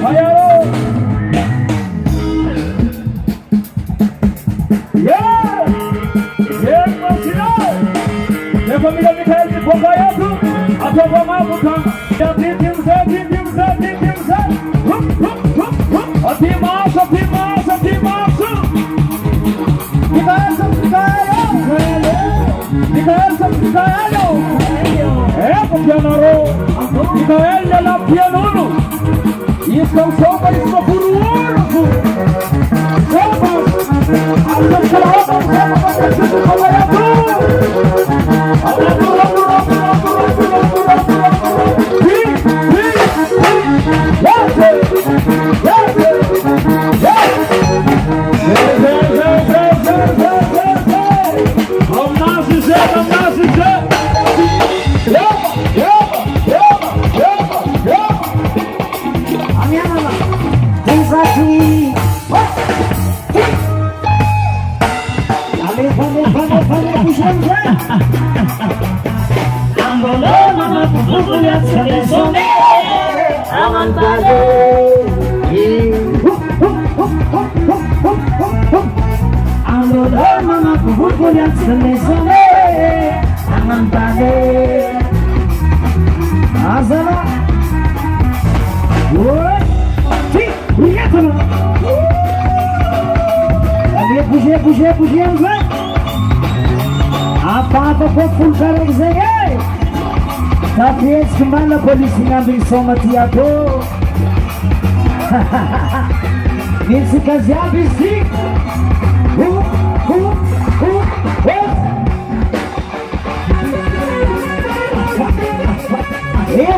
Hayalo. Yeah. Yeah, Martina. The family Mikhail Pokayatu. Atova Mabuka. Ya Timsa. Atimasa. Mikhail. Pianoro, Mikhail la pianono. Isca sopa, isca furuoro. Sopa. Alta salada, Puxa, apa kok full karek saya? Tapi kemana polisi ngambil sama tiago? Ini kasih habis sih.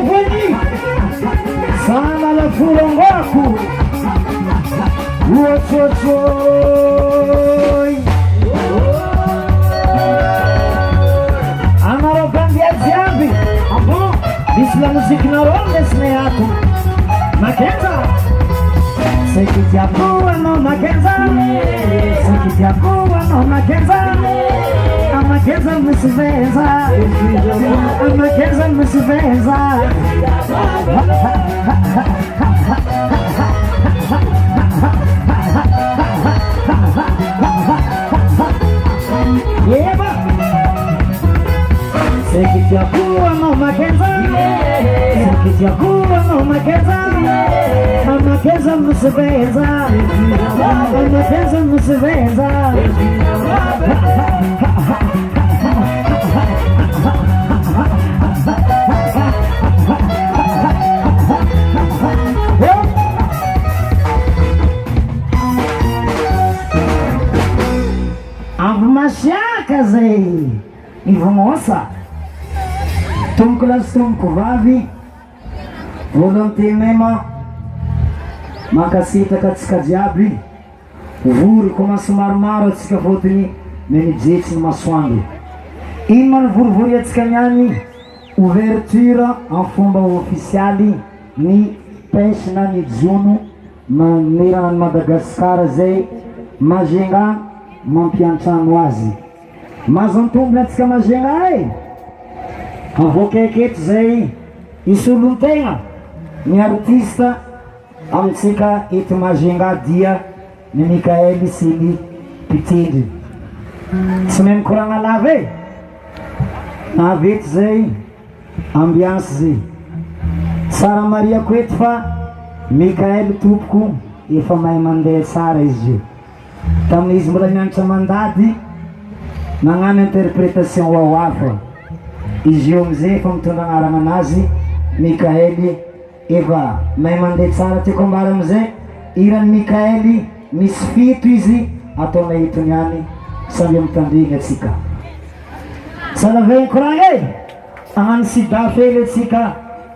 Bunyi sama la furong aku. Bisla musik naroles me aku Makenza Sekitiakuwa no Makenza Sekitiakuwa no Makenza Amakenza musiveza Amakenza musiveza Yeba Sekitiakuwa no Makenza Sekitiakuwa no Makenza Amakenza musiveza Amakenza musiveza Mashaka zai Ivomosa Tumkulas tumkuvavi Volontemema Makasita katika jiaby Vory komanso maromaro atsika fotony menijetsy ny masoandro ino manivorivory atsika niany ouverture en fomba officialy ny pêche na ny jono manerana ny Madagasikara zay Mazenga mampiantrano azy mazo antombony atsika Mazenga e avokaketo zay isolontegna ny artista amitsika eto Mazenga dia ny Mikael Sily Pitendry tsy mahay mikoragna lava e naveto zay ambiance zay Sara Maria ko eto fa Mikael tompoko efa mahay mandeha tsara izy io tamin'izy mbola mianatra mandady nagnano interprétation wawafa izy io amizay efa mitondra agnarana anazy Mikael efa mahay mandeha tsara tiako ambara amizay iran'ny Mikael misy fito izy ataona hitony any samby mitandrigny atsika salavegny koragna e agnano sida fely atsika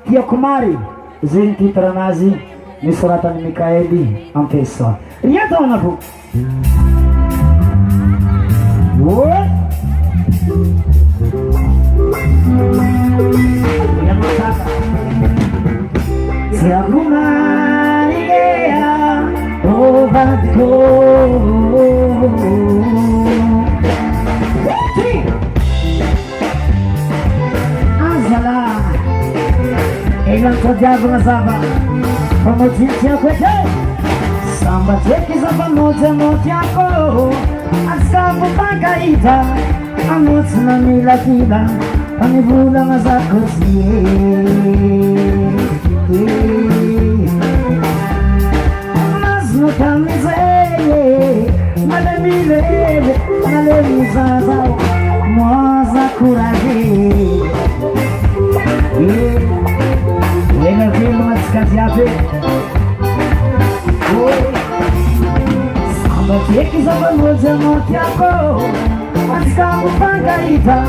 tiako mary zay ny titre anazy misoratany Mikael ampesa riata anafo se alguna idea ovadko azala e non so diavolo zava Pamoja kweke samba cheki za pamoja moja yako askabu pagaita amutsuna mila kila anivula mazako mazno kamizeye malemilele malemizaza mwaza kuraje wena vile matikazi yape samba cheki za pamoja moja yako askabu pagaita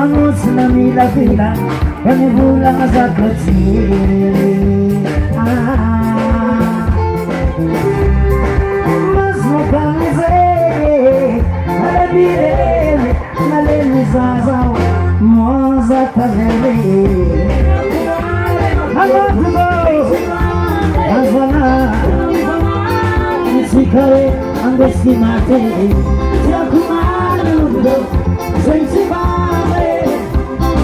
amutsuna mila kila anivula mazako mazno kamizeye malemilele malemizaza mwaza kuraje Azana Sikare Angoski Mate Yakumano Zensibare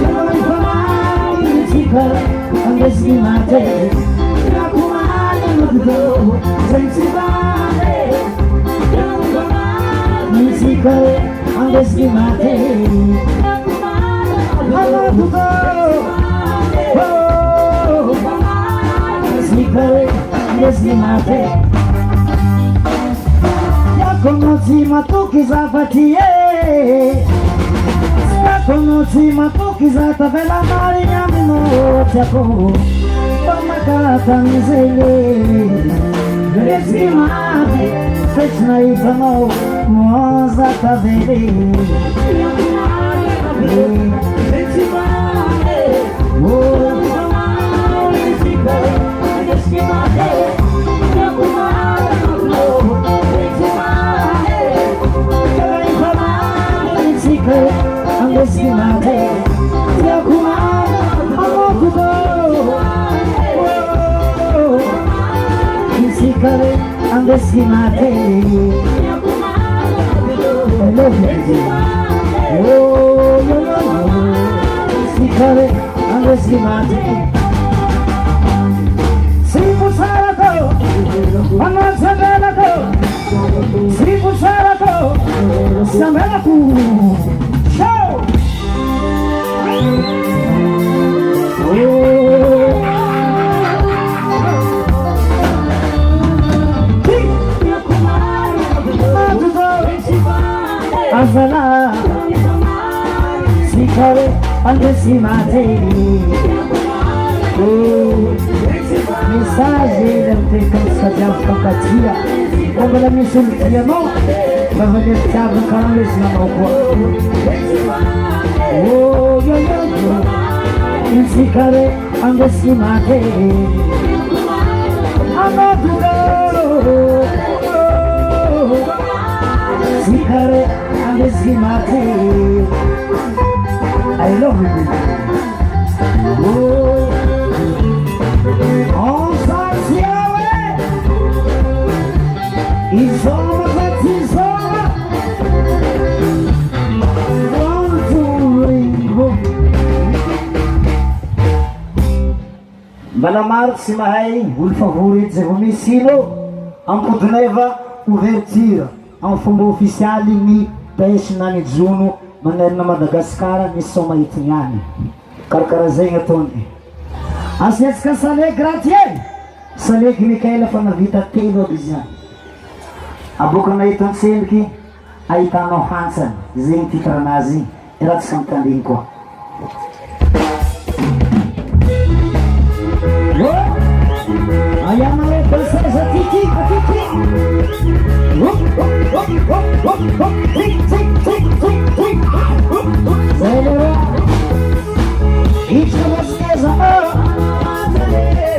Yakumano Sikare Angoski Mate Yakumano Zensibare Yakumano Sikare Angoski Mate Yakumano Yesimate Yakonochi matuki za fatie Yakonochi matuki za tavela mari nyamino chako Pamakata mizele Yesimate Fechna itano Mwaza tavele Yesimate Sipu sarako, anasabelako, sipu sarako, sabelaku, show. Azala, sikare, andesimate. Mensagem deve ter cansado de facatia. Quando ela me sentia mal, vai valer chave no canal desse não oh, yo. Esse cara anda se mate. Amaduro. Esse cara anda se mate. I love you. Oh. On s'assied ils sont Valamar si mahay olo favorite zay misilo ampodineva ouverture en fomba officialy ny pêche na ny jono manerana Madagasikara ny soma itignany karakara zay ataony asiatsika salegy gratie salegy Mikaela fa navita telo aby izy abokana hitontseliky ahitanao hantsany zay ny titranazy raha tsy mitandiny koa ayana hoe balseza tiki zay leroa itrika mezigeza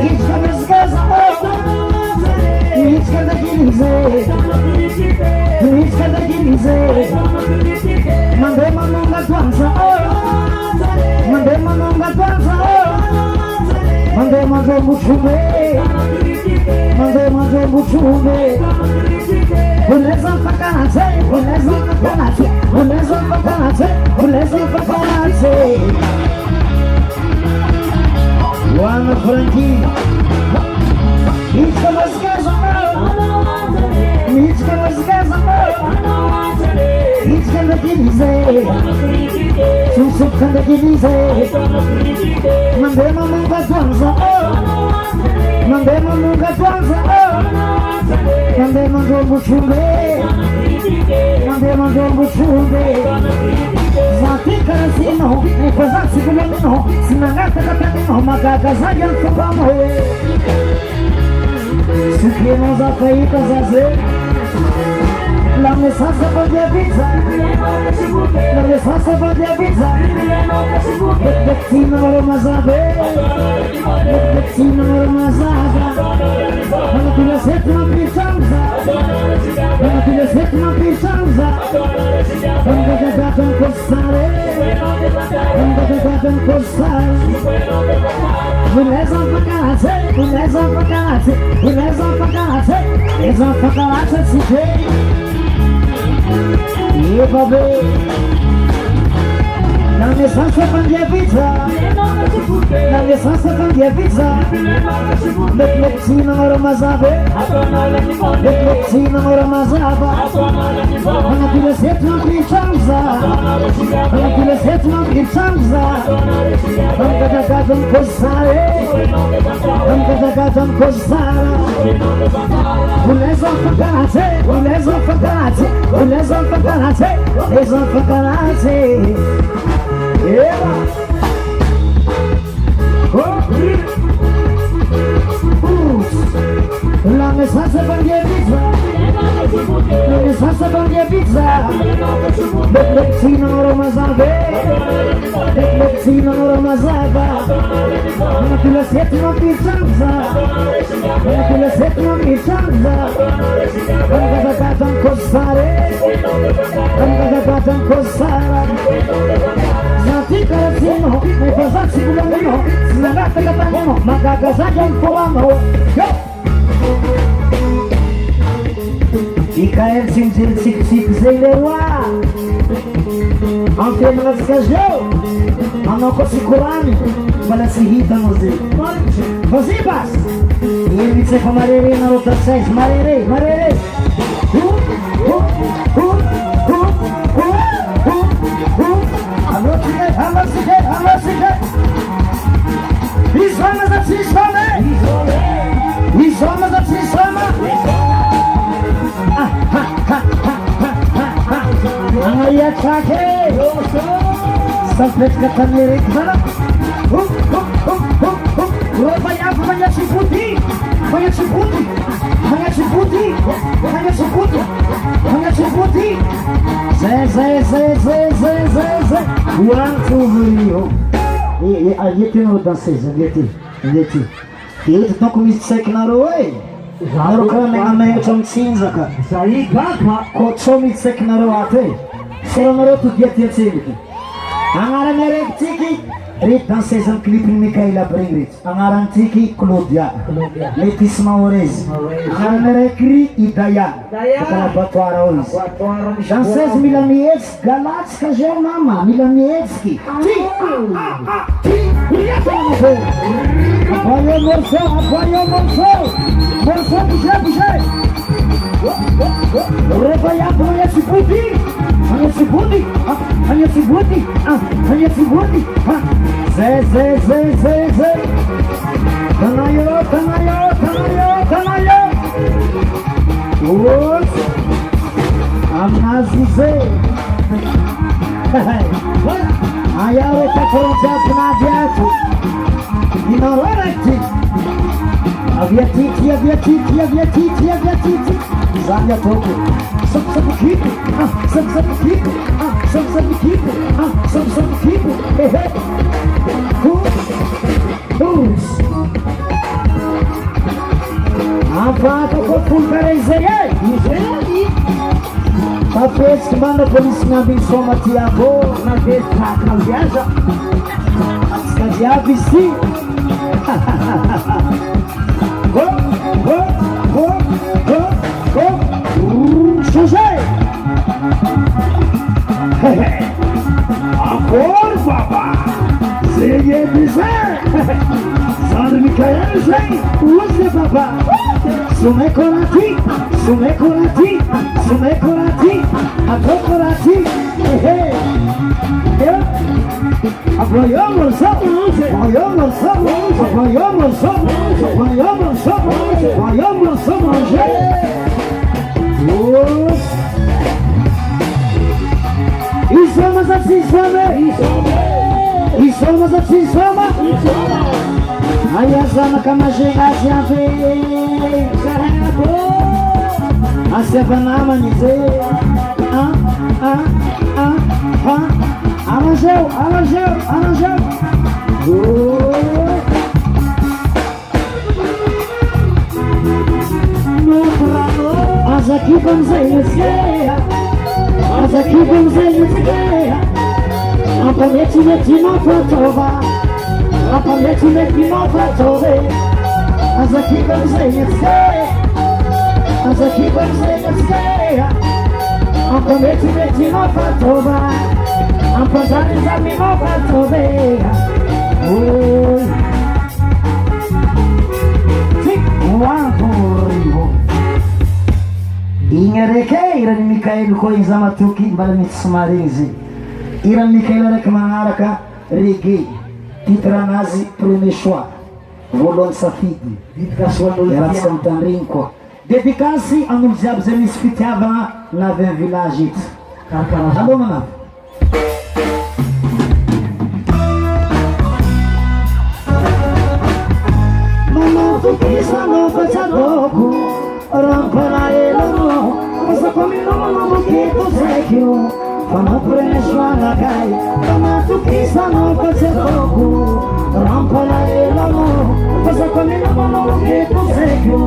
itrika mezigeza itrika dagilize itrika dagilize mandeha manonga twanza mandeha manonga twanza mandeha manjombo chumbe mandeha manjombo chumbe uleza mpakanaze uleza mpakanaze uleza mpakanaze uleza mpakanaze wana Frankie Mítica música zamor. Mítica música zamor. Mítica daqui dizer. Sussucando daqui dizer. Mandei uma manga dança. Mandei uma manga dança. Mandei mandou buchumbe. Mandei mandou buchumbe. Zati karasino. Nikoza sigulano. Sinangata katano. Magaga zayan kubamo. Sukino za kaita zaze. La mesasa badia pizza. La mesasa badia pizza. Bettino romazabe. Bettino romazaga. Quando tu le senti una pizzanza. Quando tu le senti una pizzanza. Quando ti dato un costare. Quando ti dato un costare. Un'esa vacanze. Un'esa vacanze. Un'esa vacanze. Un'esa vacanze si c'è. E vabbè, la mia salsa bandia pizza, la mia salsa bandia pizza, le flexino non ramazave, le flexino non ramazava, quando ti le senti non pizzanza, quando ti le senti non pizzanza, quando ti cagato un costare, quando ti cagato un costare. Un'esa vacanze, un'esa vacanze, un'esa vacanze, un'esa vacanze. La mia salsa bandia pizza, la mia salsa bandia pizza, le flexino non ramazave, le flexino non ramazava, quando tu le senti non pizzanza, quando tu le senti non pizzanza, quando ti cagato un costare, quando ti cagato un costare. Zati karasino, nikoza sigulano, sinangata katano, magaga zayan kubamo. IKM simsil sik zailewa. Ang mga skazyo, ano ko si Kuran, wala si Hita Mozi. Mozibas! Ibig sa kamarere na rotar 6, marere, marere. Halo sige. Isama za Isama. Isama za Isama. Angaya chake. Sampai kata mirik mana? Banyak ciputi. Zé. One, two, three. Aí tem o dancês, ali. E tu com isso sai que na rua, Naro kami amay chom cinza ka. Sari kaka. Ko chomi sek na rua te. Sero naro tu get chiki. Angara mere chiki. Rit dancês ang clipin Micaela Bringrit. Angaran chiki Claudia. Letis Maurez. Angara mere Kri Idaya. Kala Batuara Ois. Dancês Milanies Galats Kajer Mama Milanievski. Apoio morcel. Morcel puxa. Rebanhar conhece puti. Conhece puti. Zé. Tanayo. Os. Amnazize. Ayaw ito konsept na diato. Ignorante. Aviatiti. Zanya toko. Sabu kipo. Us. Apa ko pulverizeye. Tapos que manda polícia na Bissoma Tiago, na vez pra viaja. As cadeadas sim. Go. Sujei. Agora, babá. Zé dizer. Sabe Micaela, Zé. Use, babá. sumekorati, sumekorati, sumekorati, atokorati, ehe. Apoyamos somos, apoyamos somos, apoyamos somos, apoyamos somos, apoyamos somos. E somos assim, somos, e somos assim, somos. Aí a zona kama chegasse a ver, a sevanama dizer, arranjou, arranjou, arranjou. As aqui vamos a iniciar, as aqui vamos a iniciar. A palete meti não faltava, a palete meti não faltava. As aqui vamos a iniciar, as aqui vamos a iniciar. A palete meti não faltava, a palete meti não faltava. Oi, Ingereke iran Mikael ko izama tuki bala mitsumarezi iran Mikael rek manaraka reggae titra nazi premier choix volon safidi era santanrin ko dedikasi ang jab zemis fitiava na village alô mana mama tuki sano fachadoku Rampara elano, cosa come non che tu sei più, fanno preso alla calle, ma tu chissà non faccio poco. Rampara elano, cosa come non che tu sei più,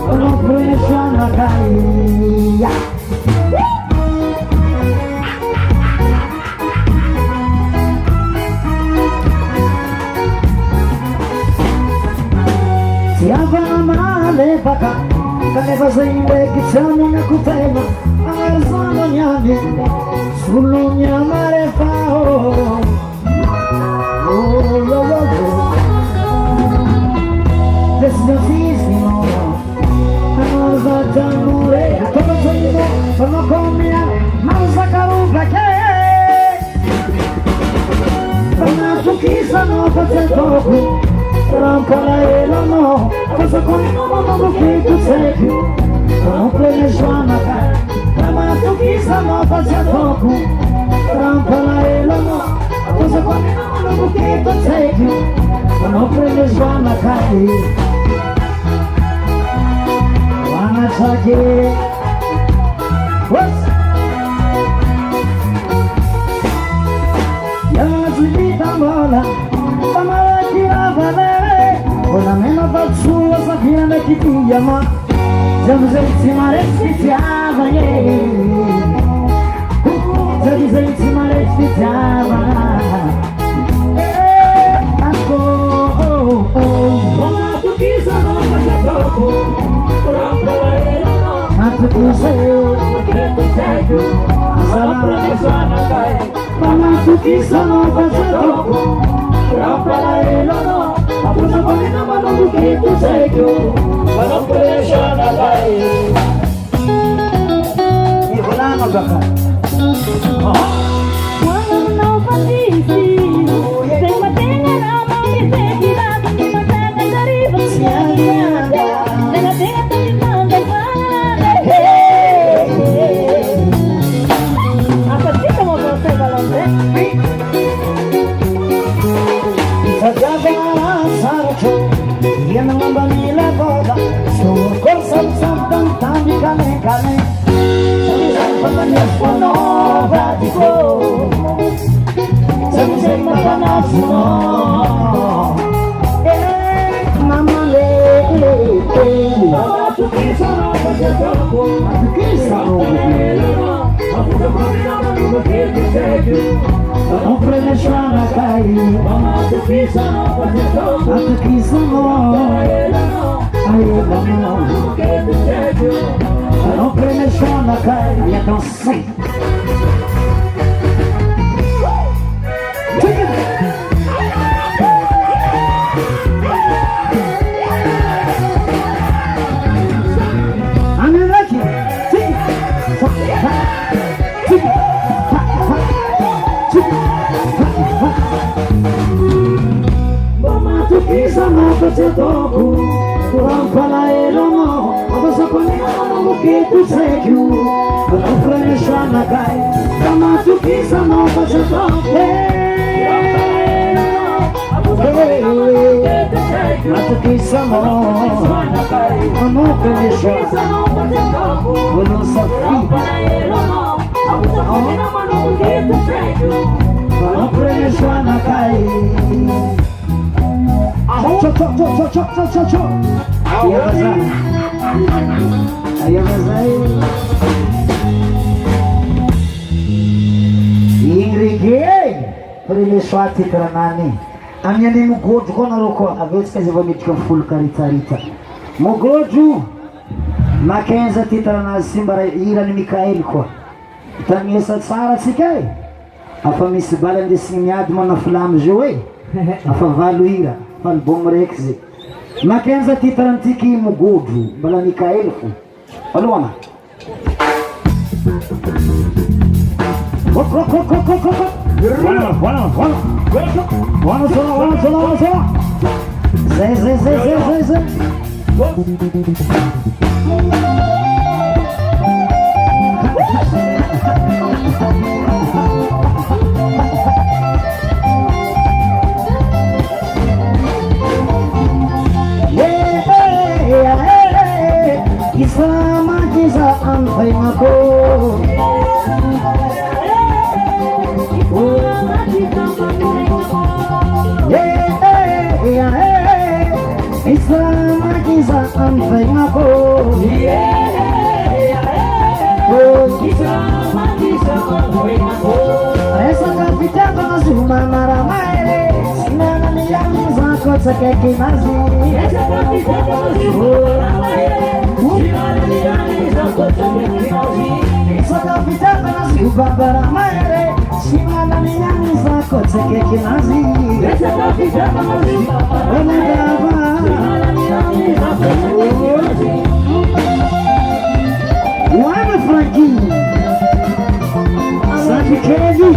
fanno preso alla calle. Si aveva male vaca. Kane fazende kichani na kupema Arzano nyami Sulu nyamare fao Desnotissimo Anoza tanure Como sono Sono comia Manza carupa che Panato chissà no faccia poco Rampara elano, cosa come non che tu sei più, non prende suona cara, ma tu chissà non faccia poco. Rampara elano, cosa come non che tu sei più, non prende suona cara. Wanna check it? What's? Yazida mola, tamara kiravale. Una meno facciula sapina da chi ti chiama Già senza mare sfiziava Già senza mare sfiziava Ma tu chi sono faccia troppo Ma tu chi sei Che tu sei più Sarà preso a Natale Ma tu chi sono faccia troppo Rampara Apuso kami naman ang bukito sa iyo Walang presya na tayo Hindi ko na magaka Walang naupatisi Sa matingan ang mamisipila Hindi matatagaribang siya Nagatingan tayo ng dagmana Apatito mo ba sa balonte? Sa gabang sarcho Yan ang banila boda Sukor sam-sam tani kane-kane Sabi-sabi pagkanyas po no Batiko Sabi-sabi pagkanyas mo Mamale Mama tukisa no Pagkakako Tukisa no Apuso kami naman Bukit Seju Não prende na calle Mama tukisa no Pagkakako Tukisa no Ayuda no Não prende na calle Então sim elaelano abasakoneamoketusegu anofrenesanakai kamatukisano basatoke matukisano anofreneswa bolosafi anofrenesanakai Ingrigue Primesoati Tranani Amiani Mugoju Konaroko Avetsika zay vao midika folo karitarita Mugoju Makenza titranazy simba irany Mikaely koa Tamiesa tsara tsika e Afa misy bala andesigny miady mana filamy zio e Afa valo ira Falbom raiky zay Makenza titrantiky Mugoju Bala Mikaely fo Aloana Wana sola Zay Isama kisa anfay mako Isama kisa anfay mako Isama kisa anfay mako Esa kapitako na sumamara maere Sinana niyang zako sa kekinazi Esa kapitako na sumamara maere Sinana niyang zako sa kekinazi Esa kapitako na sumamara maere Sinana niyang zako sa kekinazi Esa kapitako na sumamara maere Sinana niyang zako sa kekinazi Wana Frankie Sandy Kennedy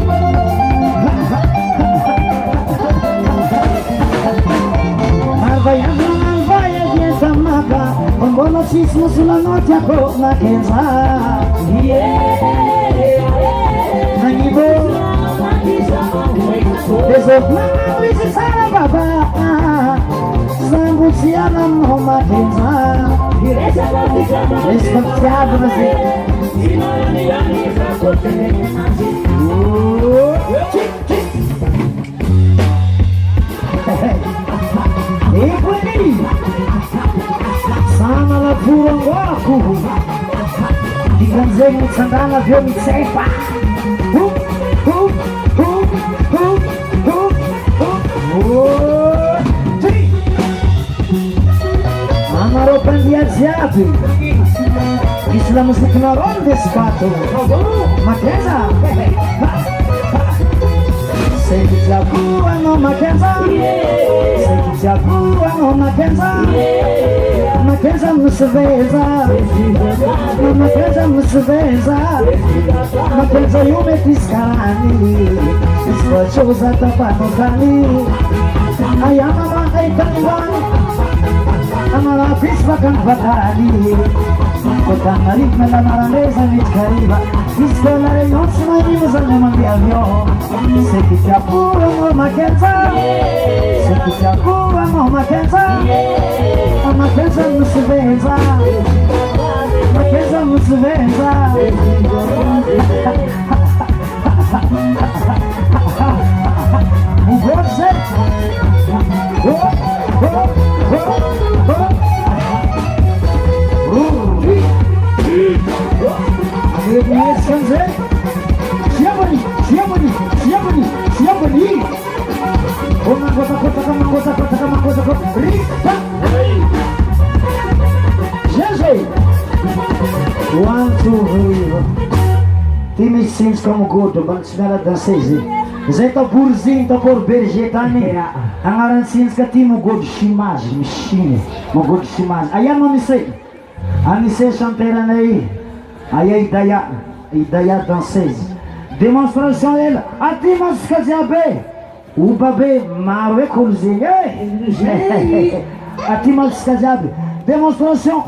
Marvaya dieta maka Mbona sisi musula noti yako Makenza Nangibo Beso mama wisi sana baba Zangu siana mho Makenza Respectado nazi Ekweli Sana la puro wako Diganze mitsangana vyo mitsepa Amaro pandia ziabi Isla musik na ronde spato Makenza Seki chakua no Makenza Seki chakua no Makenza Makenza musiveza Makenza musiveza Makenza yume tiskarani Ispochoza tapanokani Ayama bangay kanibani Amara pispa kan patani Kota narik na lamarandesa mit kariba Isko na reyon sumayim sa naman di avyon Seki chakua no Makenza Seki chakua no Makenza Makenza musiveza Makenza musiveza Mugorze Siapani Kama kota Rita Jeje 1, 2, 3 Time sims como gordo Bang sinala dansezi Zay ta burzinho ta por berger tani Angaran sims ka timo gordo Shimage Mishine Mo gordo Shimage Ayan mo misay Anisay chantera naí Aí ideia dansezi Demonstration ela Ati mas kaziabe Ubabe marwe kulzinho Ati mas kaziabe démonstration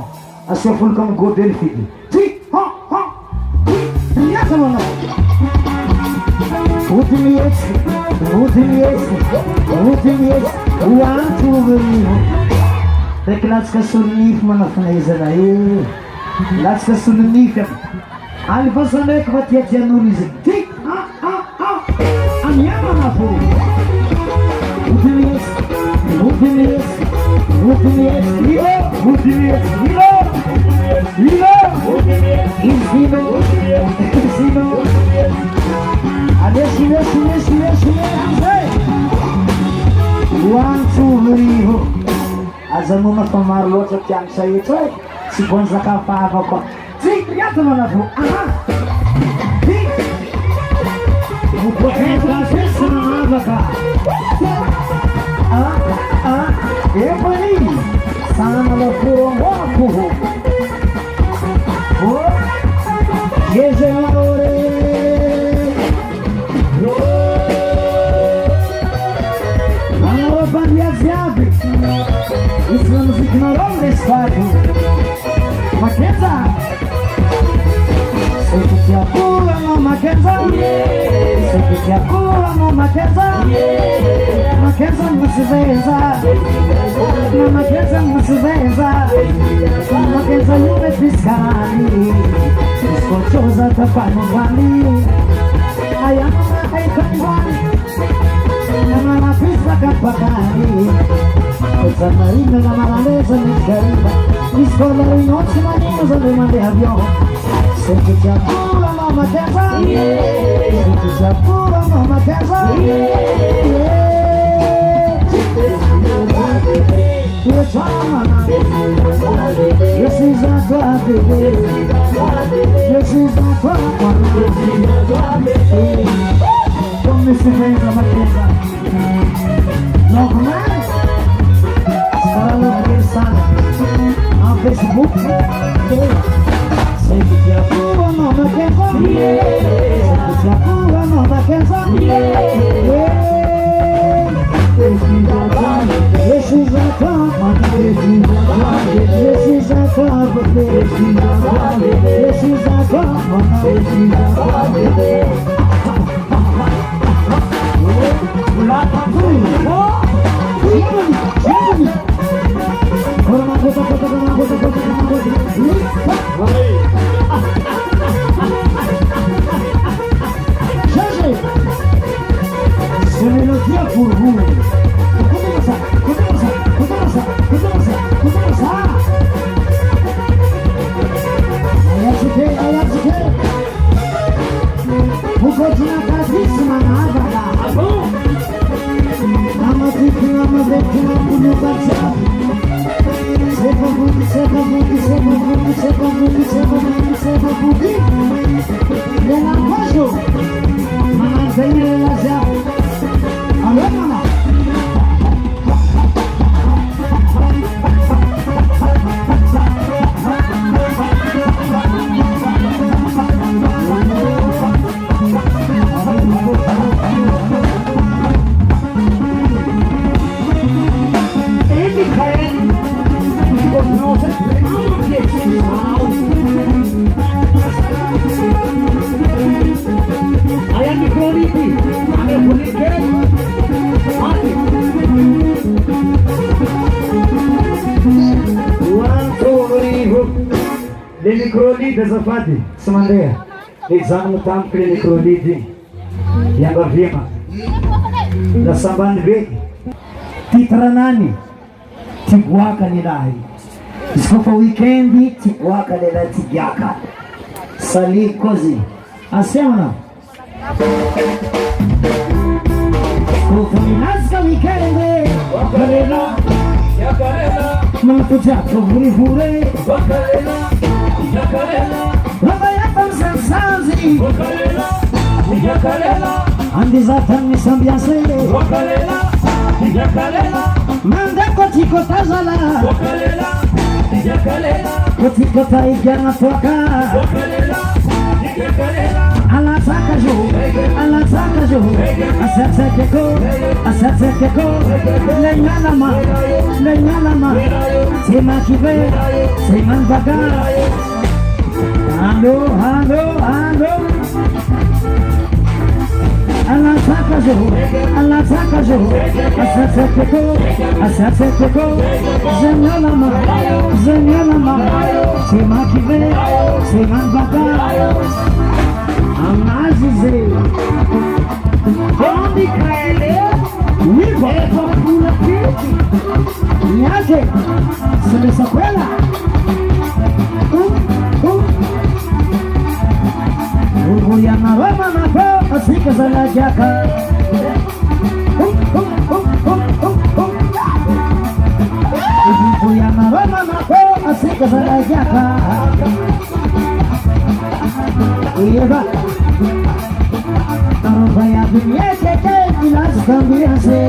asia folo comme godel fidy ty miasa manao ody mihetsiky oantro overivo raiky latsika solonify manafanahizana latsika solonify alifasa ndraiky fa tiatian'olo izy ty amiamana fo ody mihetsiky Izino adesso oantro overivo azanona fa maro loatra tiagny sahetry e tsy bonzakafava koa ty iata manavo mupokentrasesonamavaka efany sanalafurongwakuhu yezeore anarabandiaziaby isna muzikinarolesfatu makenza sekutiakula no makenza sekutiakula no makenza makenza musivenza na makenza musivenza makenza yume fiskali iskochoza tapanuvani ayamana aikanvani namana fisa kapakani kozanaina namanaleza nishariba iskolari noci manimuza ndemande avion sekutiakula no makenza sekutiakula no makenza This is a traffic. This is a traffic. Don't miss the rain of my kids. No, man. Follow me, son. On Facebook. Say que te apuro, no me quejo. Say que te apuro, no me quejo. This is a club, this is a club, this is a c'est mélodie pour vous. Mukotina kadisima na abada. Namatikina mabekina kunyukacha. Seba buki. Lena kwajo. Mana zaire laza. Alema. Le microlide azafady tsy mandeha examen tampoky le microlide igny iambavima lasambany be titranany ty boaka ny lahy izy kofa weekendi ty boaka le lahy ty giaka sali così assieme kofa minazika weekend wakarela manatojako vurivure wakarela Sansazi andizatani sambiase manda kotiko tazala kotiko taigana toka alataka jo jour, asatsekeko, lenyanama, c'est moi qui vais, c'est man bagarre. Allô, Alasaka jour, asatsekeko, zenyanama, c'est moi qui vais, c'est man bagarre. Amazize Mikaele Wivo Kula Kiti Niaje Semesa kwela Ugu ya maroma nako Asika za la jaka Ugu ya maroma nako Asika za la jaka Eva Arrobaya dunia keke Ilas cambiase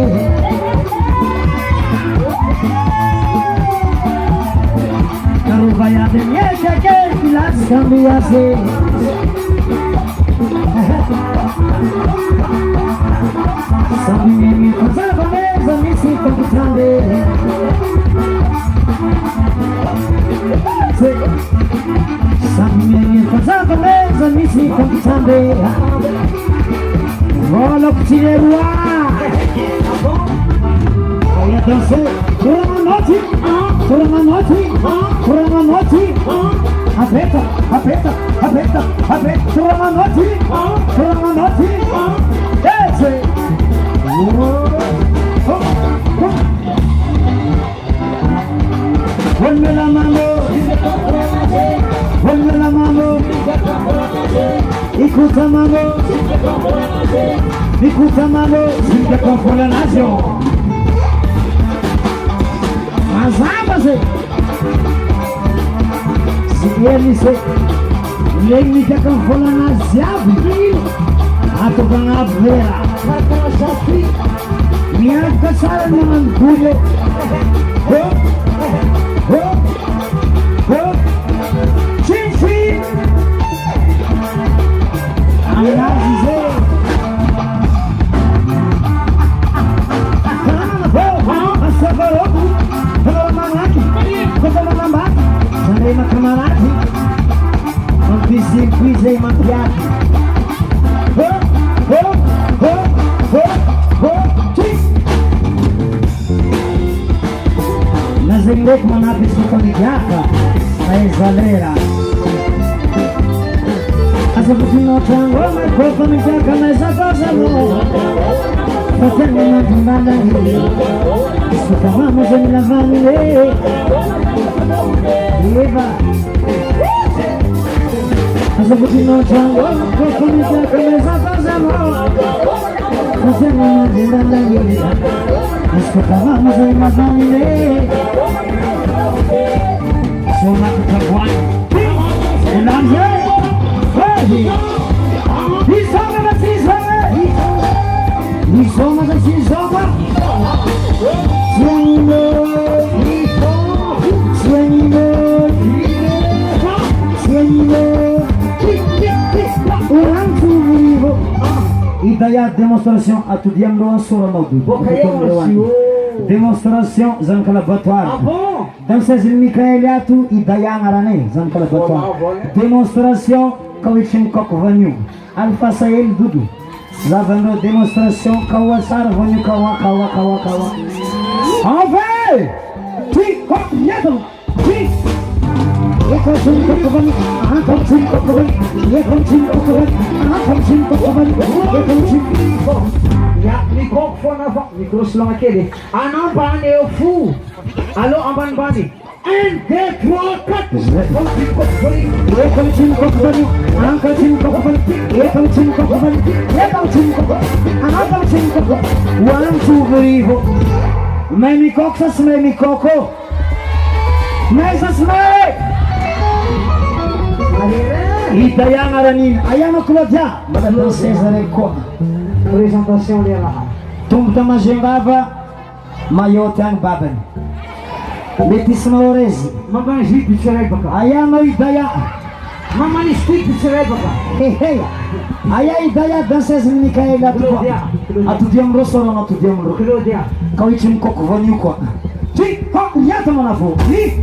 Arrobaya dunia keke Ilas cambiase Sabi mimi Kazaba meza Misi komputande Sabi mimi Kazaba meza Misi komputande Voilà petit roi. On a dansé pour la manotti. Apeta, pour la manotti. Dance. Ponme la mano. Écoute mano, si te compro la nation. Mazabase. Si ele se ele te compro la nation. Ato banga vera. Minha casara no mangulo. Chinchi. Amazize. Sarei macamarade, pisei maquiagem. Mas ele louco maná piscina ligaca, a exalera. Asa putina tango, mas copa me jaca, mas a cosa não. Porque não tem nada ali. Escutamos em lavande. Eva Asa putina tango, copa me jaca, mas a cosa não. Porque não tem nada ali. Escutamos em lavande. Sou uma caguai. E não sei. Isoma da Isoma Isoma da Isoma E daí a demonstração atudiam no sura maudu. Demonstração zankala batuar. Então vocês Mikaeliatu e daí angarane zankala batuar. Demonstração Kawichin Koko Vanyu Alfa Sael Dudu Lavando demonstration Kawasar Vanyu Kawa Ave Ti Kok Yedo Ti Yekochin Koko Vanyu Akochin Koko Vanyu Yekochin Koko Vanyu Akochin Koko Vanyu Yekochin Ya microphone avant micro selon aquele Anan bane o fou Allo amban bane 1, 2, 3, 4 Yekochin Koko Vanyu Akochin Koko Vanyu Yekochin Koko Vanyu Yekochin Koko Akochin Koko 1, 2, 3 Memi Coxas Memi Coco Mesas Mei Itayang Aranin Ayan o Claudia Madame César Eko Presentation dela Tumta Majengava Mayotang Baban Betis Maores Maganjit Bicharay Baka Ayan o Itaya Mama ni stick cerebra. Hehe. Aya idaya danses ni Mikael atudiam rosoro na atudiam ro. Claudia. Kauichim kokuvani uko. Ti, ha, yata manafu. Ni.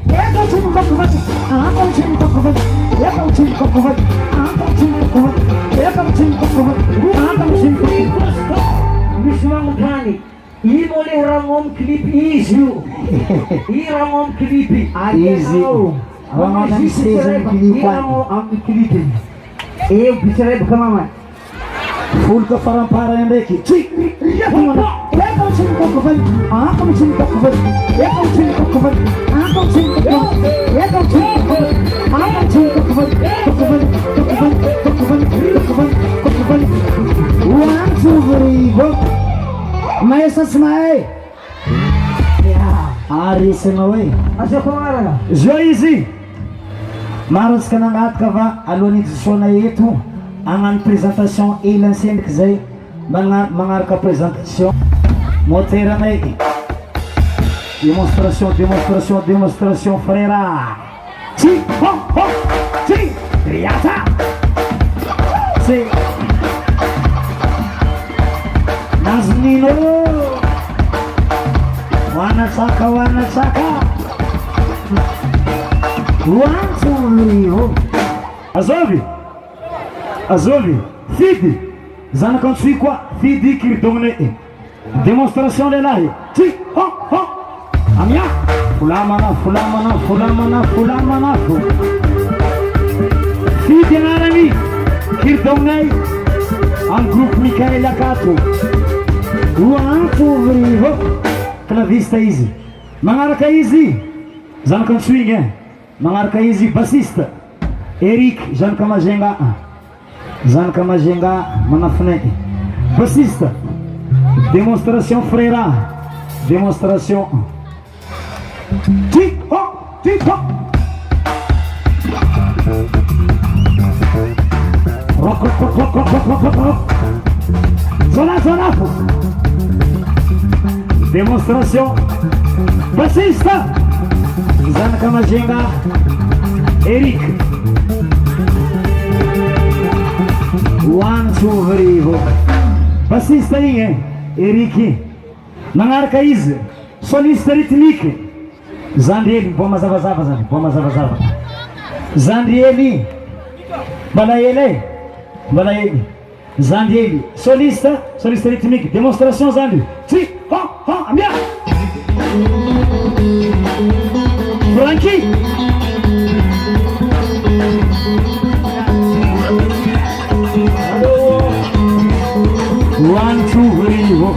Yata uchim kokuvani. Ah, uchim kokuvani. Yata uchim kokuvani. Ah, uchim kokuvani. Yata uchim kokuvani. Ah, uchim kokuvani. Misma mukani. Imole rangom clip easy. Irangom clip. Easy. Rangom season clip. Irangom clip. Bicara bukan mama. Full ka parampara yang reki. Cik, ya mana? Ya kau cinta kau, ah kau cinta kau. Ya kau cinta kau, ah kau cinta kau. Ya kau cinta kau, ah kau cinta kau. One, two, three, go. Maesa smile. Ya. Ari semaway. Asal kau mana? Joizi. Maras ka ng at ka ba, alunit sa na ito, ang presentasyon ilan sindik zay, mga ka-presentasyon, motera na ito. Demonstrasyon, frera. Si, ho, si, triata. Si, Naznino. Wana saka. Azovi, Fidi, Zana Kansui kwa Fidi Kirdomne. Demonstration de lahi. Ti, ho, Amia, fulamana. Fidi narani, Kirdomne, ang group Mikael Akato. One, two, three, ho. Clavista easy. Mangaraka easy. Zana Kansui Mangarka easy bassista Eric Jean Kamajenga manafne bassista démonstration frère démonstration tic ho rock zona démonstration bassista Jean Kamajenga Eric 1, 2, 3, 4 bassista Eric Mangarka is solista ritmique Zandrieli Boma Zava Zandrieli Balayele Zandrieli solista ritmique démonstration Zandri si ha amia Frankie One, two, three, go.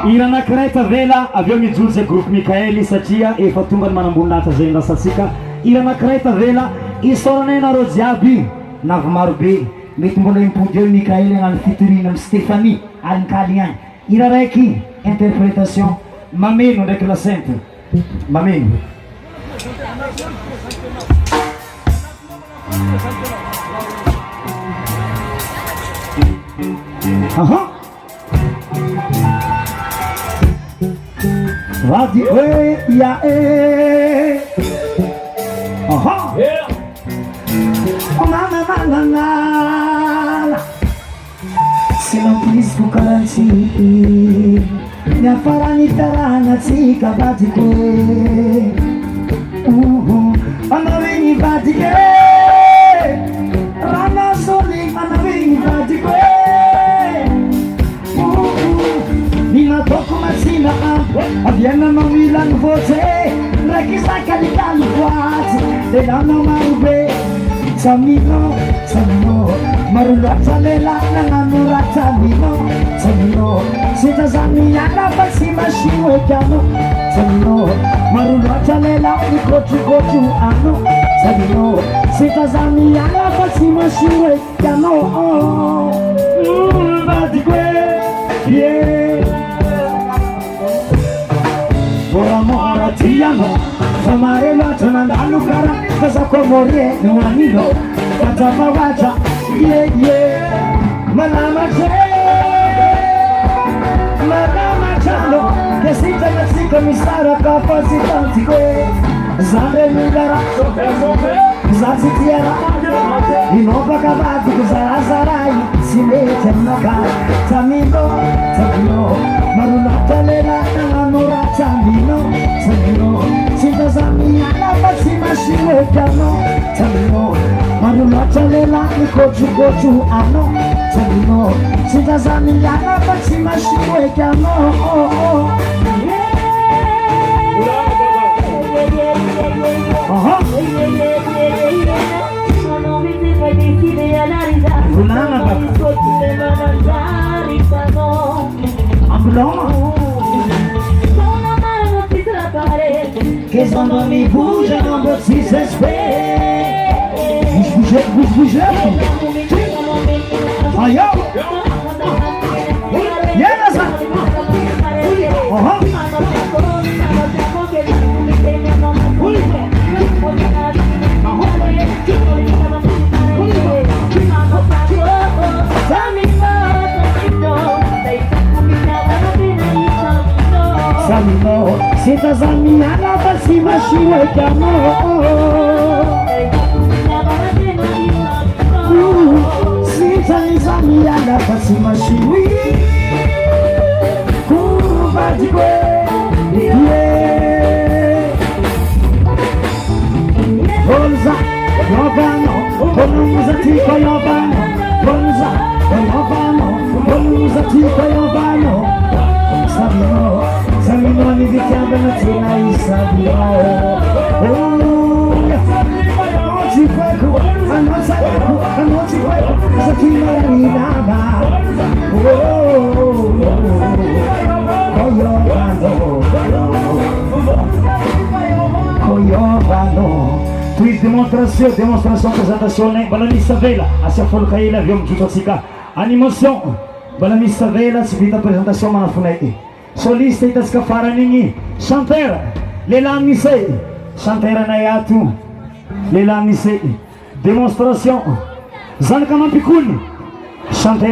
Irana kreta vela avyo mijulze group Mikaeli satria efa tonga ny manambonatra zay rasatsika irana kreta vela isorana nareo jiaby navy marobe mety mbola impody eo Mikaeli agnano fitorina amin'ny Stéphanie Alinkaly agny ira raiky interprétation mameno ndraiky la sainte mameno aha Vadi ya aha na silang pulis ko karansi niya parang itarana tsika vadi ko anawin vadi ko rana soli anawin vadi ko Ninatoko masina Aviana mamilang voce Rekisa kalikali buat Delano marube Samino Marulot sa lela Nanganurat Samino Sita zamiyana Pagsimashiwe kano Samino Marulot sa lela Ikochu ano Samino Sita zamiyana Pagsimashiwe kano Batikwe Yeah Boramo Tiano Samarela Tanandalo Kara Kasako Morie Nuanilo Katama Wacha Yeah Malama Chalo Kesita Nasika Misara Kapasitanti Zare Nidara zatsy tiara inaovaka vadiko zarazaray tsy mety aminaka tamino marolata lehilahy nagnano raha tamino tsy tazamiana fa tsy masihoeky anao tamino marolata lehilahy mikotrokotro anao tamino tsy tazamiana fa tsy masihoeky anao Volana che quando mi bouge non si espera bouge ayo yasa Samino, si tazamiana basi mashiweka no si tazamiana basi mashiwi kubadikwe Bonza, Yobano, Bonza Tiko Yobano Bonza, Yobano, Bonza Tiko Yobano Samino ni vikiamba na tena isabio Anoti kweko, anota yako, anoti kweko Zakina ya ninaba Koyobano Tweet démonstration, présentation Balamista Vela, Asia Folkaila, Viom Kitotsika Animation, Balamista Vela, Sibita présentation Manafunai Solista itaska faraniny chanteur lehilahy misy chanteur na yato lehilahy misy démonstration zanaka mampikony chanteur